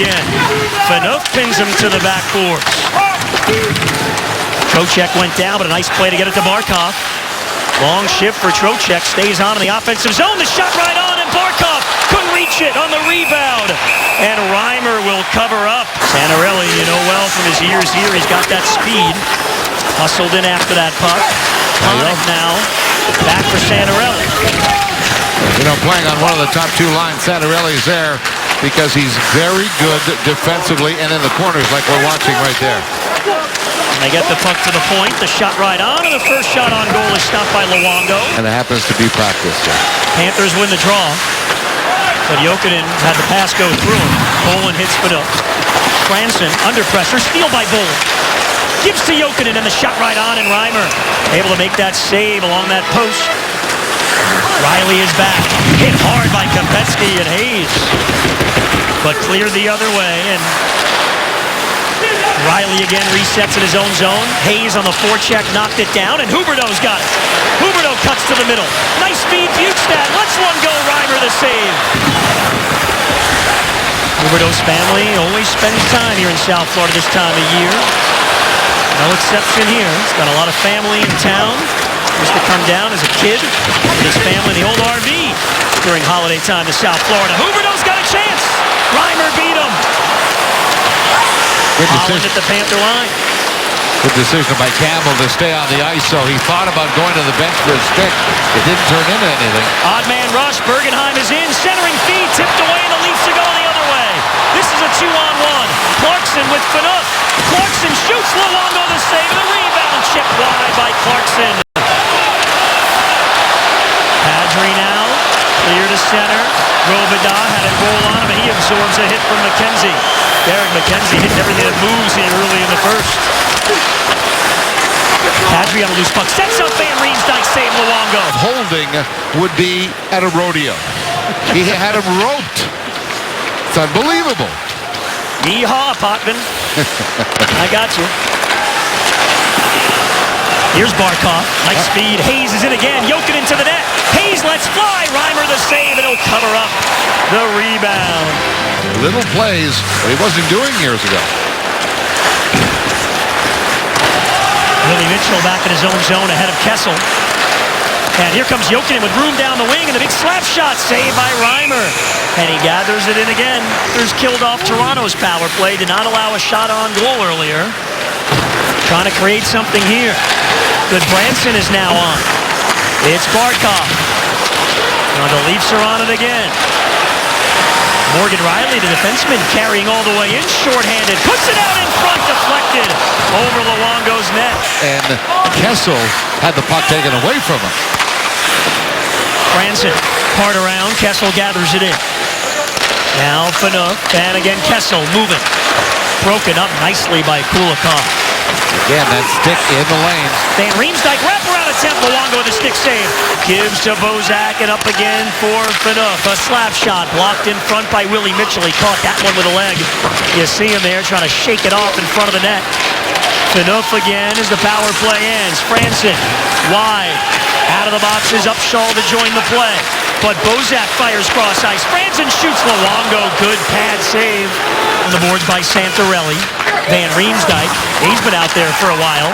again. Phaneuf pins him to the backboards. Trocheck went down, but a nice play to get it to Barkov. Long shift for Trocheck, stays on in the offensive zone. The shot right on, and Barkov couldn't reach it on the rebound. And Reimer will cover up. Santorelli, you know well from his years here, he's got that speed. Hustled in after that puck. On it now. Back for Santorelli. You know, playing on one of the top two lines, Santorelli's there because he's very good defensively and in the corners like we're watching right there. And they get the puck to the point. The shot right on, and the first shot on goal is stopped by Luongo. And it happens to be practice. So. Panthers win the draw. But Jokinen had the pass go through him. Bolin hits Phaneuf. Franson under pressure. Steal by Bolin. Gives to Jokinen, and the shot right on, and Reimer able to make that save along that post. Riley is back. Hit hard by Kopetsky and Hayes. But cleared the other way, and Riley again resets in his own zone. Hayes on the forecheck knocked it down, and Huberdeau's got it. Huberdeau cuts to the middle. Nice speed, Bukestad lets one go. Reimer the save. Huberdeau's family always spends time here in South Florida this time of year. No exception here. He's got a lot of family in town. Used to come down as a kid with his family in the old RV during holiday time to South Florida. Huberdeau's got a chance. Reimer beat him. Holland at the Panther line. Good decision by Campbell to stay on the ice, so he thought about going to the bench for a stick. It didn't turn into anything. Odd man rush. Bergenheim is in. Centering feed. Tipped away, and the Leafs are going the other way. This is a 2-on-1. Clarkson with Phaneuf. Clarkson shoots. Luongo the save. The rebound chipped wide by Clarkson. Kadri now. Clear to center. Robida had it roll on him, and he absorbs a hit from McKenzie. Derek McKenzie hitting everything that moves here early in the first. Kadri on a loose puck. Sets up Van Riemsdyk, save Luongo. Holding would be at a rodeo. He had him roped. It's unbelievable. Yeehaw, Potvin. I got you. Here's Barkov. Nice speed. Hayes is in again. Jokinen to the net. Hayes lets fly. Reimer the save, and he'll cover up the rebound. Little plays that he wasn't doing years ago. Willie Mitchell back in his own zone ahead of Kessel. And here comes Jokinen with room down the wing, and the big slap shot saved by Reimer. And he gathers it in again. There's killed off Toronto's power play. Did not allow a shot on goal earlier. Trying to create something here. Good Branson is now on. It's Barkov. Now the Leafs are on it again. Morgan Riley, the defenseman, carrying all the way in, shorthanded. Puts it out in front, deflected over Luongo's net. And Kessel had the puck taken away from him. Franson, part around. Kessel gathers it in. Now Phaneuf, and again Kessel moving. Broken up nicely by Kulikov. Again, that stick in the lane. Van Riemsdyk, wraparound attempt. Luongo with a stick save. Gives to Bozak, and up again for Phaneuf. A slap shot blocked in front by Willie Mitchell. He caught that one with a leg. You see him there trying to shake it off in front of the net. Phaneuf again as the power play ends. Franson wide. Out of the boxes, Upshaw to join the play. But Bozak fires cross ice. Franson shoots. Luongo, good pad save. On the boards by Santorelli. Van Riemsdyk, he's been out there for a while.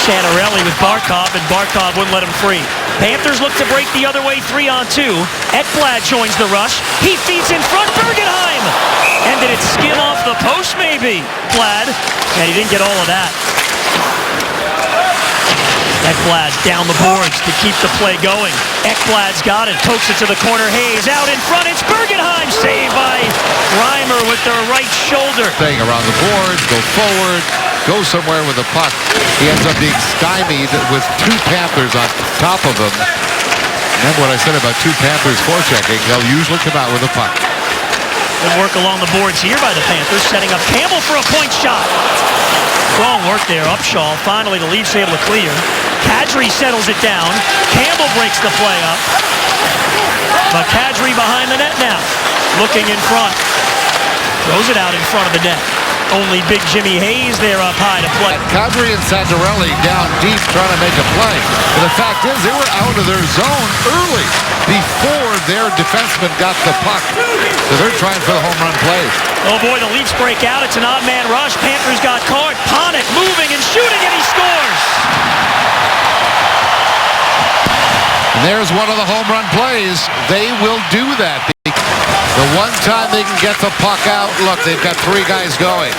Santorelli with Barkov, and Barkov wouldn't let him free. Panthers look to break the other way 3-on-2. Ekblad joins the rush. He feeds in front. Bergenheim. And did it skim off the post, maybe? Blad. And he didn't get all of that. Ekblad down the boards to keep the play going. Ekblad's got it. Pokes it to the corner. Hayes out in front. It's Bergenheim. Saved by Reimer with the right shoulder. Thing around the boards, go forward, go somewhere with the puck. He ends up being stymied with two Panthers on top of him. Remember what I said about two Panthers forechecking? They'll usually come out with a puck. Good work along the boards here by the Panthers, setting up Campbell for a point shot. Strong work there, Upshaw. Finally, the Leafs able to clear. Kadri settles it down. Campbell breaks the play up. But Kadri behind the net now, looking in front. Throws it out in front of the net. Only big Jimmy Hayes there up high to play. Kadri and Santorelli down deep trying to make a play. But the fact is, they were out of their zone early. before their defenseman got the puck. So they're trying for the home run play. Oh boy, the Leafs break out. It's an odd man rush. Panthers got caught. Panik moving and shooting, and he scores. And there's one of the home run plays. They will do that. The one time they can get the puck out, look, they've got three guys going.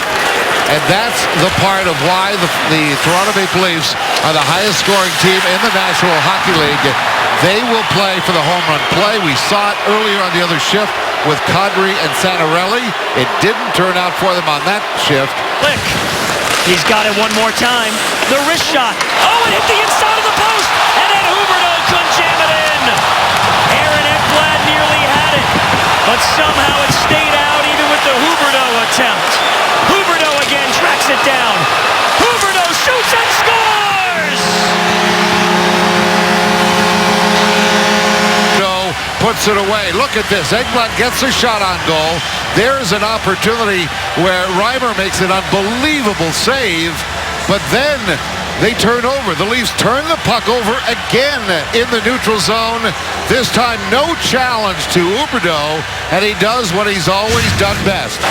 And that's the part of why the Toronto Maple Leafs are the highest scoring team in the National Hockey League. They will play for the home run play. We saw it earlier on the other shift with Kadri and Santorelli. It didn't turn out for them on that shift. Click. He's got it one more time. The wrist shot. Oh, it hit the inside of the post. And then Huberdeau couldn't jam it in. Aaron Ekblad nearly had it. But somehow it stayed out even with the Huberdeau attempt. Huberdeau again tracks it down. Huberdeau shoots and scores! Puts it away. Look at this. Ekblad gets a shot on goal. There's an opportunity where Reimer makes an unbelievable save, but then they turn over. The Leafs turn the puck over again in the neutral zone. This time, no challenge to Huberdeau, and he does what he's always done best.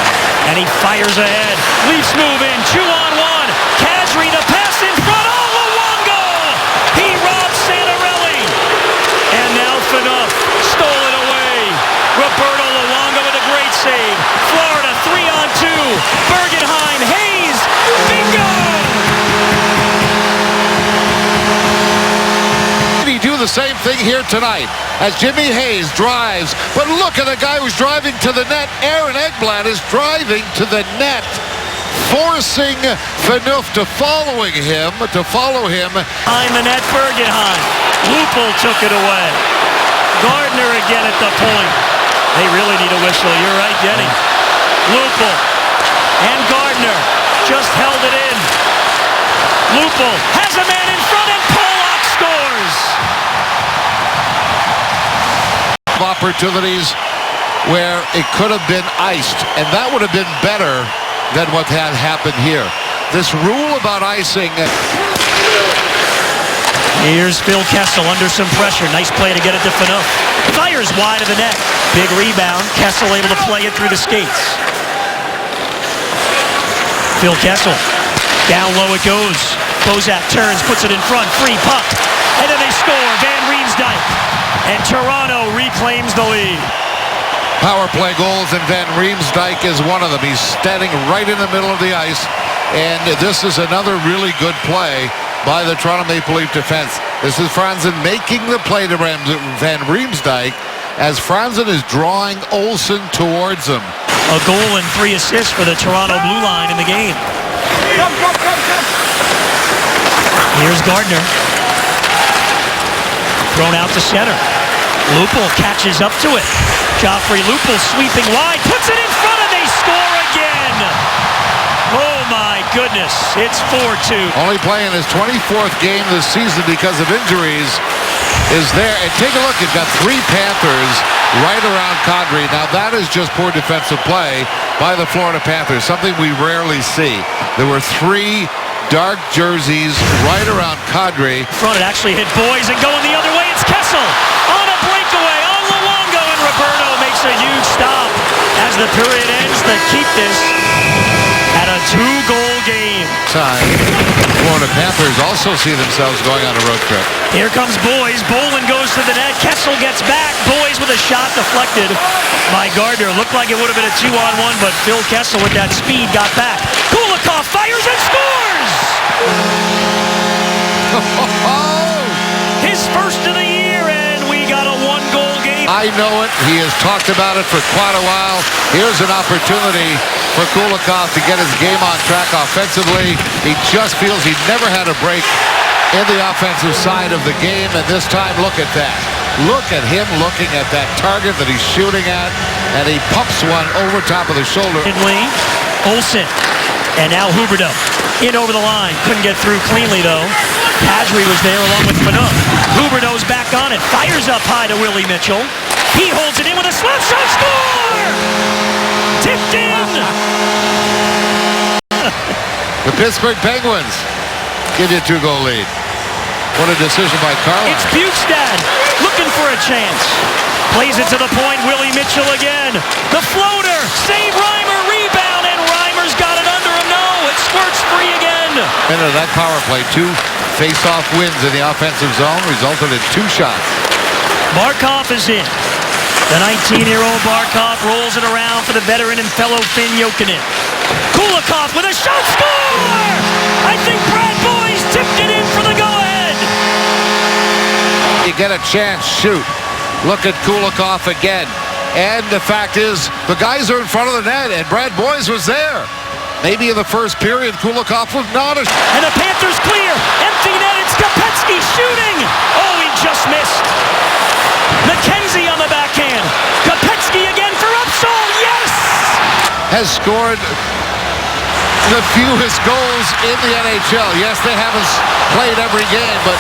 And he fires ahead. Leafs move in, 2-on-1. Kadri, the pass in front. Oh, Luongo! He robs Santorelli. And now Phaneuf stole it away. Roberto Luongo with a great save. Florida 3-on-2. Bergenheim, Hayes, bingo! He do the same thing here tonight as Jimmy Hayes drives. But look at the guy who's driving to the net. Aaron Ekblad is driving to the net, forcing Phaneuf to follow him. Behind the net, Bergenheim. Lupul took it away. Gardner again at the point. They really need a whistle. You're right, Denny. Lupul and Gardner just held it in. Lupul has a man in front and Pollock scores. Opportunities where it could have been iced, and that would have been better than what had happened here. This rule about icing. Here's Phil Kessel under some pressure. Nice play to get it to Phaneuf. Fires wide of the net. Big rebound. Kessel able to play it through the skates. Phil Kessel. Down low it goes. Bozak turns, puts it in front. Free puck. And then they score. Van Riemsdyk. And Toronto reclaims the lead. Power play goals, and Van Riemsdyk is one of them. He's standing right in the middle of the ice, and this is another really good play by the Toronto Maple Leaf defense. This is Franzen making the play to Van Riemsdyk as Franzen is drawing Olsen towards him. A goal and 3 assists for the Toronto blue line in the game. Here's Gardner. Thrown out to center. Lupul catches up to it. Joffrey Lupul sweeping wide, puts it in front, and they score again. Oh my goodness, it's 4-2. Only playing his 24th game this season because of injuries is there. And take a look, you've got 3 Panthers right around Kadri. Now that is just poor defensive play by the Florida Panthers, something we rarely see. There were 3 dark jerseys right around Kadri. Front, it actually hit Boys, and going the other way, it's Kessel on a breakaway on Luongo, and Roberto makes a huge stop as the period ends to keep this at a 2-goal game. Time. Florida Panthers also see themselves going on a road trip. Here comes Boys. Bolin goes to the net. Kessel gets back. Boys with a shot deflected by Gardner. Looked like it would have been a 2-on-1, but Phil Kessel with that speed got back. Kulikov fires and scores! His first of the year, and we got a 1-goal game. I know it. He has talked about it for quite a while. Here's an opportunity for Kulikov to get his game on track offensively. He just feels he never had a break in the offensive side of the game, and this time, look at that. Look at him looking at that target that he's shooting at, and he pumps one over top of the shoulder. Olsen, and now Huberdeau in over the line. Couldn't get through cleanly, though. Kadri was there along with Phaneuf. Huberdeau's back on it. Fires up high to Willie Mitchell. He holds it in with a slap shot. Score! Tipped in! The Pittsburgh Penguins give you a 2-goal lead. What a decision by Carlisle. It's Bukestad looking for a chance. Plays it to the point. Willie Mitchell again. The floater. Save Reimer. Rebound. And Reimer's got it under him. No. It squirts free again. Into that power play, 2 face-off wins in the offensive zone resulted in 2 shots. Barkov is in. The 19-year-old Barkov rolls it around for the veteran and fellow Finn Jokinen. Kulikov with a shot. Score! I think Brad Boyes tipped it in for the go-ahead. You get a chance, shoot. Look at Kulikov again. And the fact is, the guys are in front of the net, and Brad Boyes was there. Maybe in the first period, Kulikov was not. And the Panthers clear. Empty net. It's Kopecky shooting. Oh, he just missed. McKenzie on the backhand. Kopecky again for Upsall. Yes! Has scored the fewest goals in the NHL. Yes, they haven't played every game, but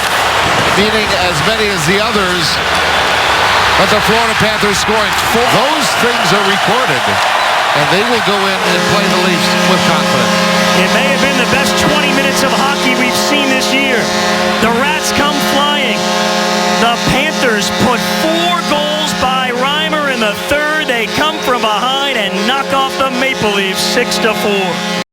meaning as many as the others. But the Florida Panthers scoring 4. Those things are recorded, and they will go in and play the Leafs with confidence. It may have been the best 20 minutes of hockey we've seen this year. The Rats come flying. The Panthers put 4 goals by Reimer in the third. They come from behind and knock off the Maple Leafs 6-4.